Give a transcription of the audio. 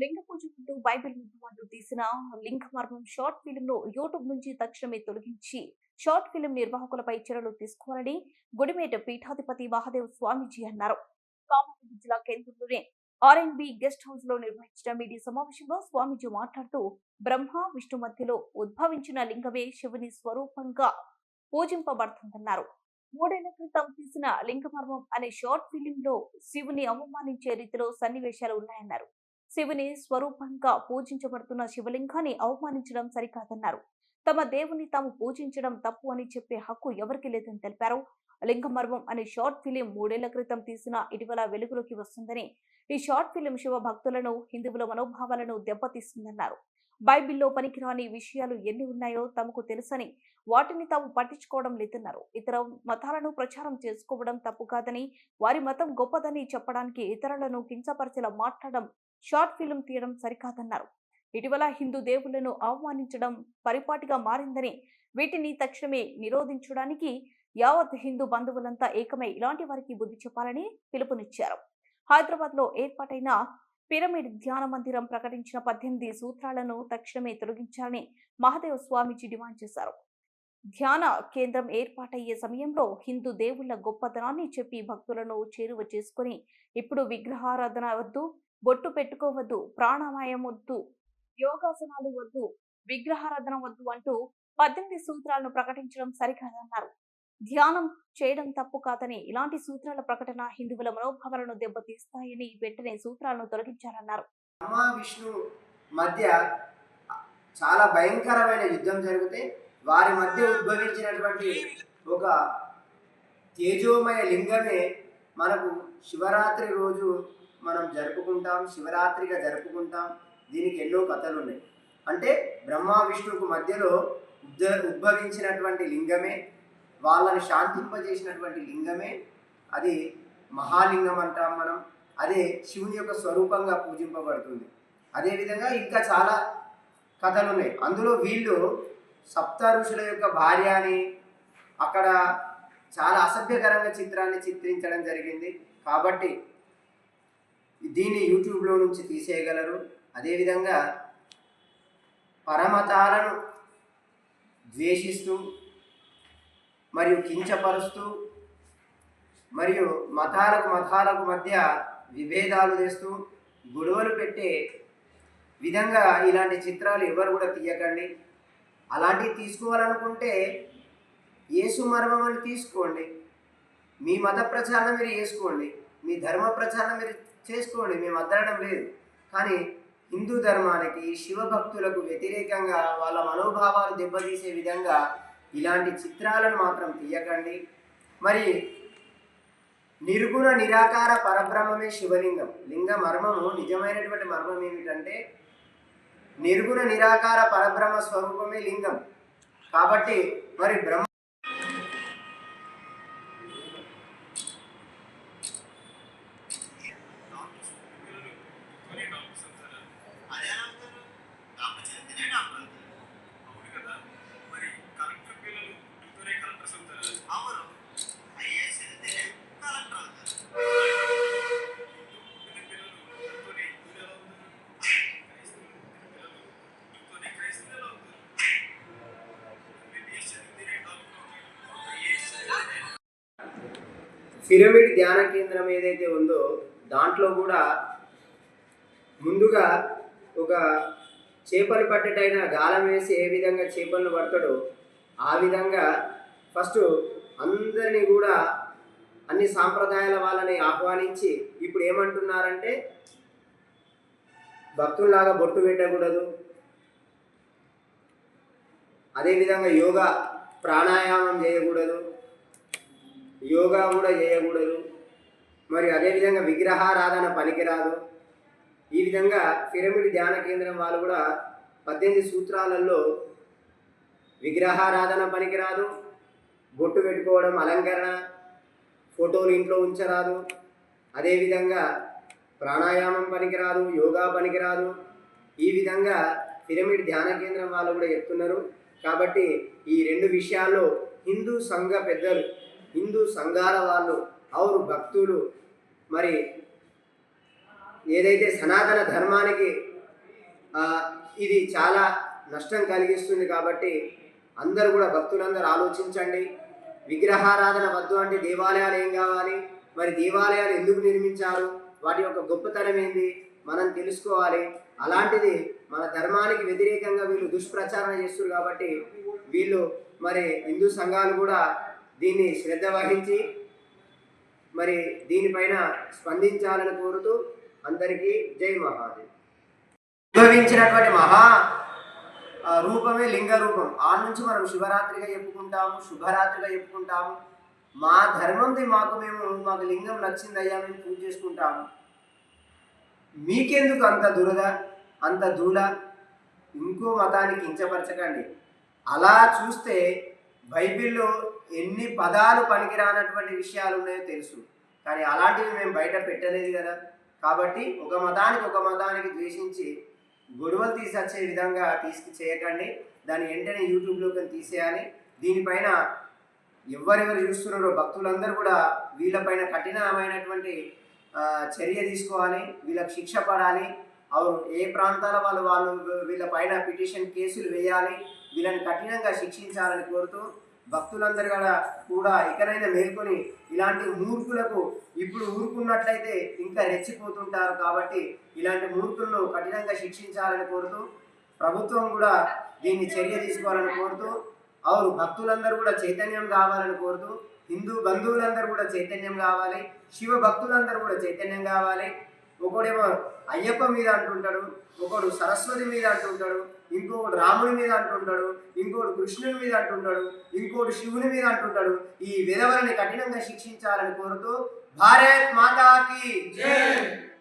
లింగ పూజకుంటూ బైబిల్ ముద్దు తీసిన లింగ మర్మం షార్ట్ ఫిల్మ్ ను యూట్యూబ్ నుంచి తక్షణమే తొలగించి షార్ట్ ఫిల్మ్ నిర్వాహకులపై చర్యలు తీసుకోవాలని గుడిమేట పీఠాధిపతి మహాదేవ్ స్వామీజీ అన్నారు. కామారెడ్డి జిల్లా కేంద్రంలోని ఆర్ఎన్బి గెస్ట్ హౌస్ లో నిర్వహించిన మీడియా సమావేశంలో స్వామీజీ మాట్లాడుతూ బ్రహ్మ విష్ణు మధ్యలో ఉద్భవించిన లింగమే శివుని స్వరూపంగా పూజింపబడుతుందన్నారు. మూడేళ్ల క్రితం తీసిన లింగమర్మం అనే షార్ట్ ఫిలిం లో శివుని అవమానించే రీతిలో సన్నివేశాలు ఉన్నాయన్నారు. శివుని స్వరూపంగా పూజించబడుతున్న శివలింగాన్ని అవమానించడం సరికాదన్నారు. తమ దేవుని తాము పూజించడం తప్పు అని చెప్పే హక్కు ఎవరికి లేదని తెలిపారు. లింగమర్మం అనే షార్ట్ ఫిలిం మూడేళ్ల క్రితం తీసిన ఇటీవల వెలుగులోకి వస్తుందని, ఈ షార్ట్ ఫిలిం శివ భక్తులను, హిందువుల మనోభావాలను దెబ్బతీస్తుందన్నారు. బైబిల్లో పనికిరాని విషయాలు ఎన్ని ఉన్నాయో తమకు తెలుసని, వాటిని తాము పట్టించుకోవడం లేదన్నారు. ఇతర మతాలను ప్రచారం చేసుకోవడం తప్పు కాదని, వారి మతం గొప్పదని చెప్పడానికి ఇతరులను కించపరిచేలా మాట్లాడడం, షార్ట్ ఫిల్మ్ తీయడం సరికాదన్నారు. ఇటీవల హిందూ దేవుళ్లను అవమానించడం పరిపాటిగా మారిందని, వీటిని తక్షణమే నిరోధించడానికి యావత్ హిందూ బంధువులంతా ఏకమై ఇలాంటి వారికి బుద్ధి చెప్పాలని పిలుపునిచ్చారు. హైదరాబాద్ లో ఏర్పాటైన పిరమిడ్ ధ్యాన మందిరం ప్రకటించిన 18 సూత్రాలను తక్షణమే తొలగించాలని మహాదేవ్ స్వామీజీ డిమాండ్ చేశారు. ధ్యాన కేంద్రం ఏర్పాటయ్యే సమయంలో హిందూ దేవుళ్ల గొప్పతనాన్ని చెప్పి భక్తులను చేరువ చేసుకుని, ఇప్పుడు విగ్రహారాధన వద్దు, బొట్టు పెట్టుకోవద్దు, ప్రాణాయామం వద్దు, యోగాసనాలు వద్దు, విగ్రహారాధన వద్దు అంటూ 18 సూత్రాలను ప్రకటించడం సరికాదన్నారు. ధ్యానం చేయడం తప్పు కాదని, ఇలాంటి సూత్రాల ప్రకటన హిందువుల మనోభావాలను దెబ్బతీస్తాయని వెంటనే సూత్రాలను తొలగించారన్నారు. బ్రహ్మ విష్ణు మధ్య చాలా భయంకరమైన యుద్ధం జరిగితే వారి మధ్య ఉద్భవించినటువంటి ఒక తేజోమయ లింగమే మనకు శివరాత్రి రోజు మనం జరుపుకుంటాం, శివరాత్రిగా జరుపుకుంటాం. దీనికి ఎన్నో కథలు ఉన్నాయి. అంటే బ్రహ్మ విష్ణువుకు మధ్యలో ఉద్భవించినటువంటి లింగమే, వాళ్ళని శాంతింపజేసినటువంటి లింగమే, అది మహాలింగం అంటాం మనం. అదే శివుని యొక్క స్వరూపంగా పూజింపబడుతుంది. అదేవిధంగా ఇంకా చాలా కథలు ఉన్నాయి. అందులో వీళ్ళు సప్త ఋషుల యొక్క భార్య అని అక్కడ చాలా అసభ్యకరంగా చిత్రాన్ని చిత్రించడం జరిగింది. కాబట్టి దీన్ని యూట్యూబ్లో నుంచి తీసేయగలరు. అదేవిధంగా పరమతాలను ద్వేషిస్తూ మరియు కించపరుస్తూ మరియు మతాలకు మధ్య విభేదాలు తెస్తూ గొడవలు పెట్టే విధంగా ఇలాంటి చిత్రాలు ఎవరు కూడా తీయకండి. అలాంటివి తీసుకోవాలనుకుంటే యేసు మర్మమని తీసుకోండి, మీ మత ప్రచారం మీరు చేసుకోండి, మీ ధర్మ ప్రచారం మీరు చేసుకోండి, మేము అద్దడం లేదు. కానీ హిందూ ధర్మానికి, శివభక్తులకు వ్యతిరేకంగా వాళ్ళ మనోభావాలు దెబ్బతీసే విధంగా ఇలాంటి చిత్రాలను మాత్రం తీయకండి. మరి నిర్గుణ నిరాకార పరబ్రహ్మమే శివలింగం. లింగ మర్మము, నిజమైనటువంటి మర్మం ఏమిటంటే నిర్గుణ నిరాకార పరబ్రహ్మ స్వరూపమే లింగం. కాబట్టి మరి బ్రహ్మ పిరమిడ్ ధ్యాన కేంద్రం ఏదైతే ఉందో దాంట్లో కూడా ముందుగా ఒక చేపలు పట్టేటైన గాలం వేసి ఏ విధంగా చేపలను పడతాడో ఆ విధంగా ఫస్ట్ అందరినీ కూడా అన్ని సాంప్రదాయాల వాళ్ళని ఆహ్వానించి ఇప్పుడు ఏమంటున్నారంటే భక్తుల్లాగా బొట్టు పెట్టకూడదు, అదేవిధంగా యోగా ప్రాణాయామం చేయకూడదు, యోగా కూడా చేయకూడదు, మరి అదేవిధంగా విగ్రహారాధన పనికిరాదు. ఈ విధంగా పిరమిడ్ ధ్యాన కేంద్రం వాళ్ళు కూడా 18 సూత్రాలలో విగ్రహారాధన పనికిరాదు, బొట్టు పెట్టుకోవడం అలంకరణ, ఫోటోలు ఇంట్లో ఉంచరాదు, అదేవిధంగా ప్రాణాయామం పనికిరాదు, యోగా పనికిరాదు. ఈ విధంగా పిరమిడ్ ధ్యాన కేంద్రం వాళ్ళు కూడా చెప్తున్నారు. కాబట్టి ఈ 2 విషయాల్లో హిందూ సంఘ పెద్దలు, హిందూ సంఘాల వాళ్ళు, ఔరు భక్తులు మరి ఏదైతే సనాతన ధర్మానికి ఇది చాలా నష్టం కలిగిస్తుంది. కాబట్టి అందరూ కూడా భక్తులందరూ ఆలోచించండి. విగ్రహారాధన వద్దు అంటే దేవాలయాలు ఏం కావాలి, మరి దేవాలయాలు ఎందుకు నిర్మించారు, వాటి యొక్క గొప్పతనం ఏంది మనం తెలుసుకోవాలి. అలాంటిది మన ధర్మానికి వ్యతిరేకంగా వీళ్ళు దుష్ప్రచారణ చేస్తున్నారు. కాబట్టి వీళ్ళు మరి హిందూ సంఘాలు కూడా దీన్ని శ్రద్ధ వహించి మరి దీనిపైన స్పందించాలని కోరుతూ అందరికీ జై మహాదేవ్. ఉద్భవించినటువంటి మహా రూపమే లింగ రూపం. ఆ నుంచి మనం శివరాత్రిగా చెప్పుకుంటాము, శుభరాత్రిగా చెప్పుకుంటాము. మా ధర్మంది మాకు లింగం నచ్చిందయ్యా మేము పూజ చేసుకుంటాము. మీకెందుకు అంత దురద, అంత దూల? ఇంకో మతానికి కించపరచకండి. అలా చూస్తే బైబిల్లో ఎన్ని పదాలు పనికిరానటువంటి విషయాలు ఉన్నాయో తెలుసు, కానీ అలాంటివి మేము బయట పెట్టలేదు కదా. కాబట్టి ఒక మతానికి ద్వేషించి గొడవలు తీసొచ్చే విధంగా చేయకండి. దాన్ని వెంటనే యూట్యూబ్లోకి తీసేయాలి. దీనిపైన ఎవరెవరు చూస్తున్నారో భక్తులందరూ కూడా వీళ్ళపైన కఠినమైనటువంటి చర్య తీసుకోవాలి. వీళ్ళకి శిక్ష పడాలి. ఏ ప్రాంతాల వాళ్ళు వీళ్ళపైన పిటిషన్ కేసులు వేయాలి. వీళ్ళని కఠినంగా శిక్షించాలని కోరుతూ భక్తులందరూ కూడా ఇకనైనా మేల్కొని ఇలాంటి మూర్ఖులకు ఇప్పుడు ఊరుకున్నట్లయితే ఇంకా రెచ్చిపోతుంటారు. కాబట్టి ఇలాంటి మూర్ఖులను కఠినంగా శిక్షించాలని కోరుతూ ప్రభుత్వం కూడా దీన్ని చర్య తీసుకోవాలని కోరుతూ భక్తులందరూ కూడా చైతన్యం కావాలని కోరుతూ హిందూ బంధువులందరూ కూడా చైతన్యం కావాలి. శివ భక్తులందరూ కూడా చైతన్యం కావాలి. ఒకడేమో అయ్యప్ప మీద అంటుంటాడు, ఒకడు సరస్వతి మీద అంటుంటాడు, ఇంకొకడు రాముని మీద అంటుంటాడు, ఇంకోటి కృష్ణుని మీద అంటుంటాడు, ఇంకోటి శివుని మీద అంటుంటాడు. ఈ విధవలని కఠినంగా శిక్షించాలని కోరుతూ భారత్ మాతాకి జై.